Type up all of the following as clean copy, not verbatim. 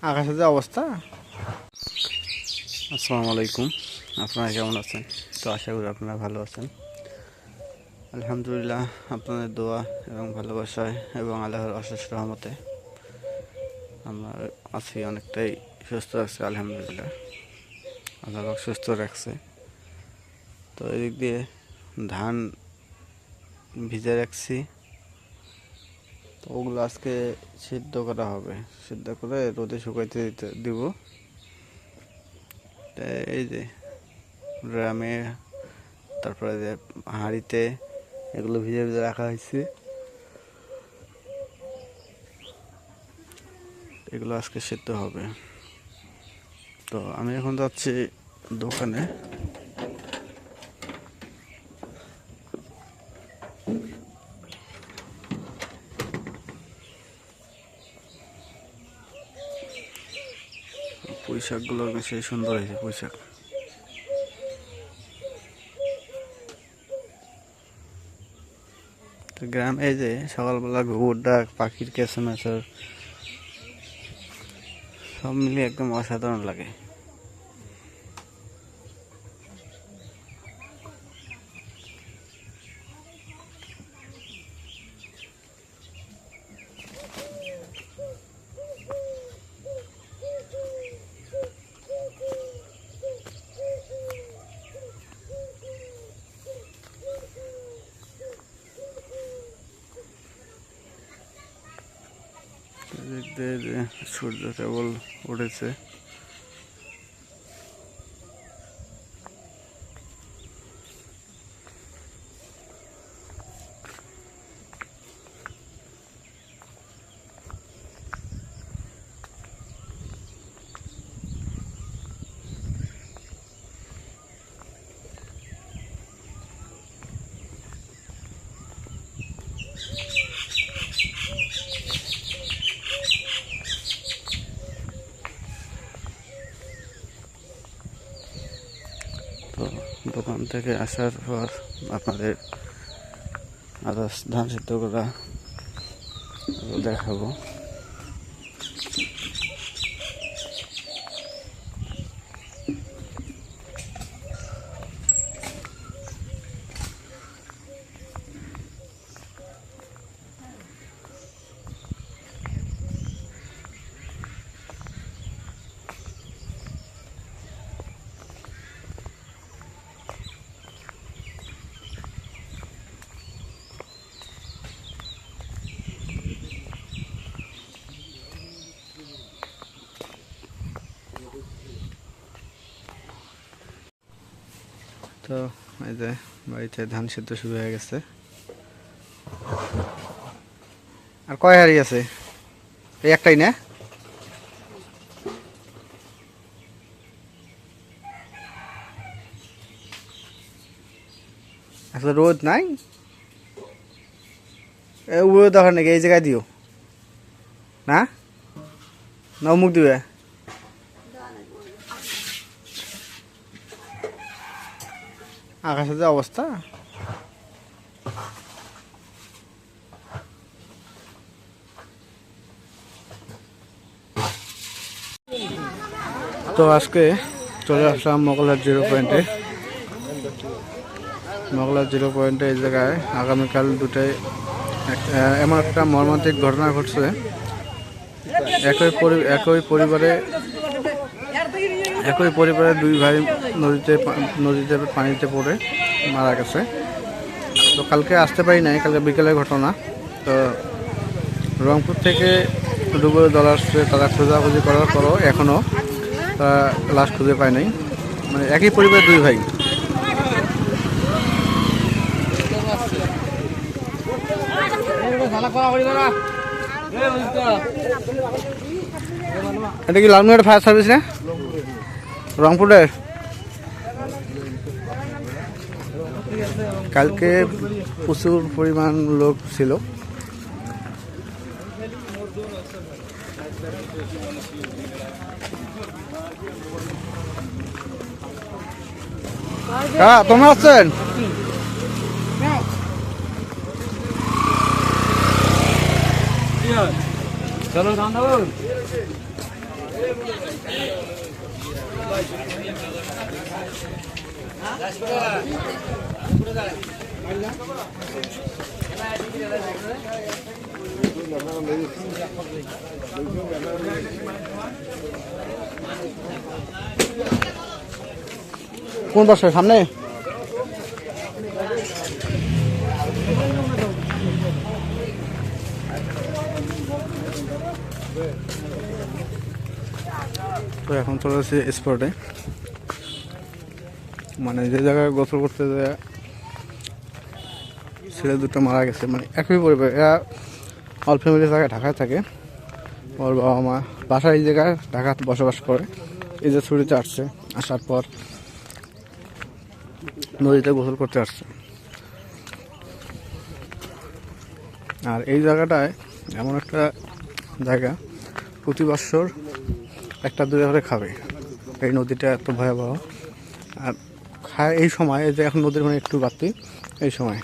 আকাশের যে অবস্থা। আসসালামু আলাইকুম, আপনারা কেমন আছেন? তো আশা করি আপনারা ভালো আছেন। আলহামদুলিল্লাহ, আপনাদের দোয়া এবং ভালোবাসায় এবং আল্লাহর অশেষ রহমতে আমরা আছি, অনেকটাই সুস্থ আছি আলহামদুলিল্লাহ। আল্লাহ পাক সুস্থ রাখছে। তো এদিক দিয়ে ধান ভিজে রাখছি, তো ওগুলো আজকে সিদ্ধ করা হবে। সিদ্ধ করে রোদে শুকাইতে দিব। এই যে ড্রামে, তারপরে যে হাঁড়িতে এগুলো ভিজে ভিজে রাখা হয়েছে। এগুলো আজকে সিদ্ধ হবে। তো আমি এখন যাচ্ছি দোকানে। পুঁই শাকগুলো বেশি সুন্দর হয়েছে। পুঁই শাক গ্রামে এই যে সকালবেলা ঘুঘুর ডাক, পাখির কেঁচোমেচর সব মিলিয়ে একদম অসাধারণ লাগে। সূর্য কেবল উঠেছে। তো দোকান থেকে আসার পর আপনাদের আদার্স ধান সিদ্ধ করা দেখাবো। তো এই যে বাড়িতে ধান সিদ্ধ শুরু হয়ে গেছে। আর কয় হাড়ি আছে? এই একটাই না? আসলে রোদ নাই, ও দরকার নাকি? এই জায়গায় দিও না, না মুখ দিবে। আকাশের যে অবস্থা। তো আজকে চলে আসলাম মোগলার 0 পয়েন্টে। মোগলার 0 পয়েন্টে এই জায়গায় আগামীকাল দুটায় এমন একটা মর্মান্তিক ঘটনা ঘটছে। একই পরিবারে দুই ভাই নদীতে পানিতে পড়ে মারা গেছে। তো কালকে আসতে পারি নাই, কালকে বিকেলের ঘটনা। তো রংপুর থেকে ডুবে দল আসছে, তারা খোঁজাখুঁজি করার পরও এখনও তারা লাশ খুঁজে পায় নাই। মানে একই পরিবারের দুই ভাই। এটা কি লালমনিরহাট ফায়ার সার্ভিস না, রংপুরের? কালকে প্রচুর পরিমাণ লোক ছিল। তোমরা আসছেন? চলো কোন বাসার সামনে? তো এখন চলে যাচ্ছি স্পটে, মানে যে জায়গায় গোসল করতে যায় ছেলে দুটো মারা গেছে, মানে একই পরিবার। এরা অল ফ্যামিলি জায়গায় ঢাকায় থাকে, ওর বাবা মা বাসায় এই জায়গায় ঢাকাতে বসবাস করে। এই যে ছুটিতে আসছে, আসার পর নদীতে গোসল করতে আসছে। আর এই জায়গাটায় এমন একটা জায়গা, প্রতি বছর একটা দুটো করে খাবে। এই নদীটা এত ভয়াবহ। আর খায় এই সময়, যে এখন নদীর মানে একটু বাড়তি এই সময়।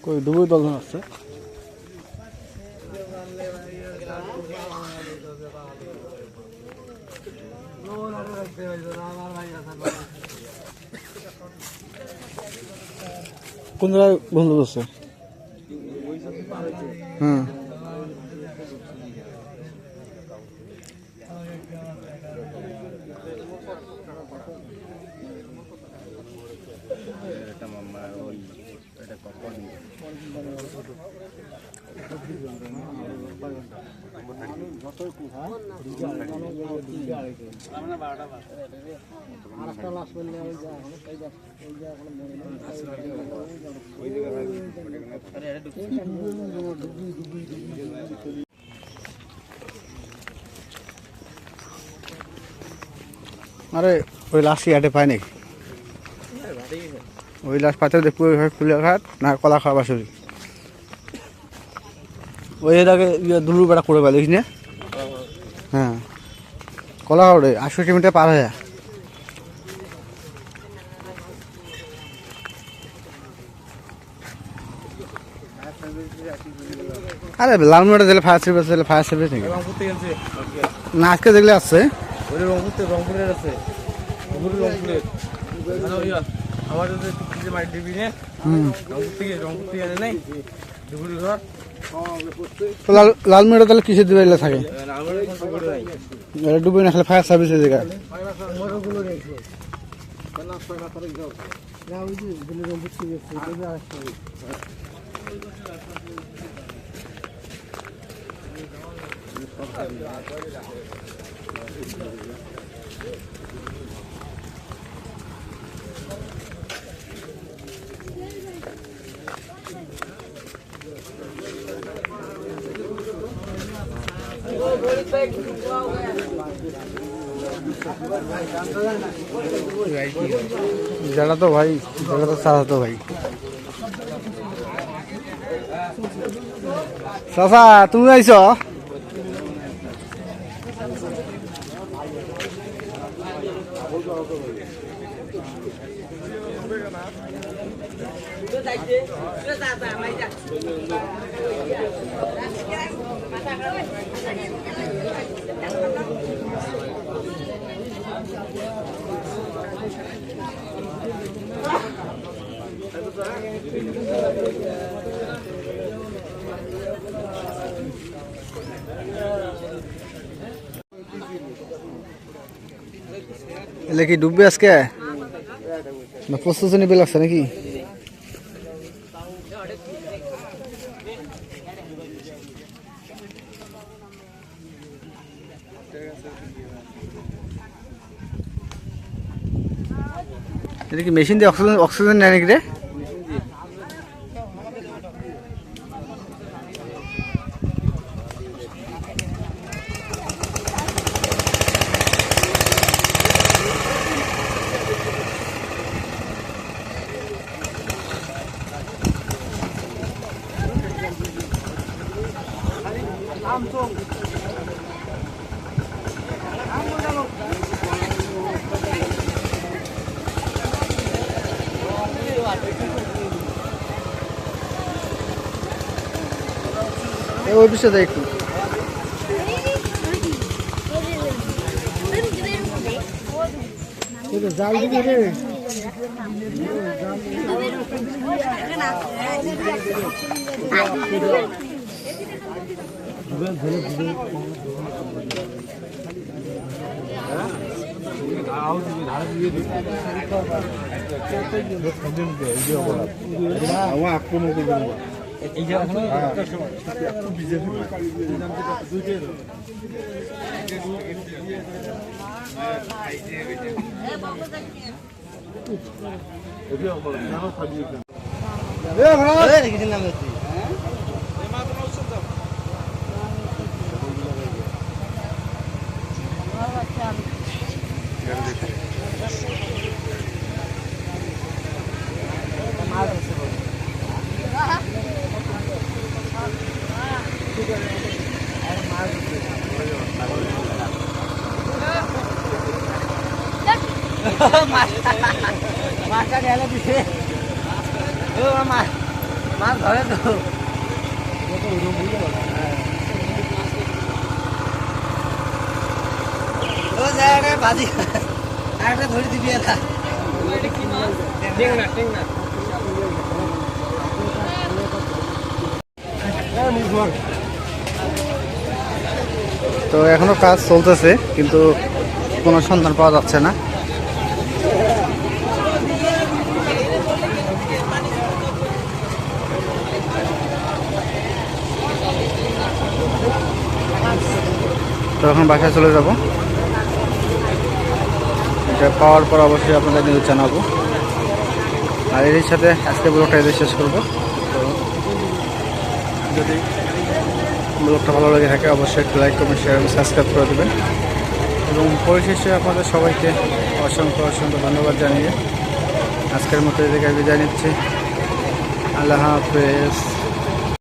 কই ডুবুই দল আছে। কোন জায়গায় বন্ধু আছে? হুম, আরে ওই লাশ ইয়াটে পায় নাকি? ওই লাশ পাতে দেখবো ফুলের ঘাট না কলা খাওয়া বাসুরি। ওই এটাকে দুলু বেড়া করে পালিস না? হ্যাঁ, কলা খাওয়া 80 মিটার পার হয়ে। আরে লালমোড়া দিলে ফায়ার সার্ভিস, দিলে ফায়ার সার্ভিস নাকি না? আজকে দেখলে আসছে রংপুরের আছে, আমার লালমোড়া তাহলে কিসের দিবে থাকে? ডুবে না খেলে ফায়ার সার্ভিসের জায়গা। যারা তো ভাই, যারা তো সাদা তো ভাই। চাচা তুমি আইছ? এলে কি ডুববে আজকে না প্রস্তুতি নিবে লাগছে নাকি? এটা কি মেশিন দিয়ে অক্সিজেন অক্সিজেন নেয় নাকি রে? ওই বিষয়ে একটু জাল দিবি রে। আক্রমণ করবে মাছটা ঢেলে দিছে মাছ ধরে তো বাজি একটা ধরে দিবি তো এখনো কাজ চলতেছে কিন্তু কোনো সন্ধান পাওয়া যাচ্ছে না। তো এখন বাসায় চলে যাব, এটা পাওয়ার পর অবশ্যই আপনাদের নিউজ জানাবো। আর এর সাথে আজকে ব্লগটা এদের শেষ করবো। তো যদি ব্লগটা ভালো লেগে থাকে অবশ্যই একটু লাইক কমেন্ট শেয়ার এবং সাবস্ক্রাইব করে দেবেন। এবং পরিশেষে আপনাদের সবাইকে অসংখ্য অসংখ্য ধন্যবাদ জানিয়ে আজকের মতো এদিকে বিদায় নিচ্ছি। আল্লাহ হাফেজ।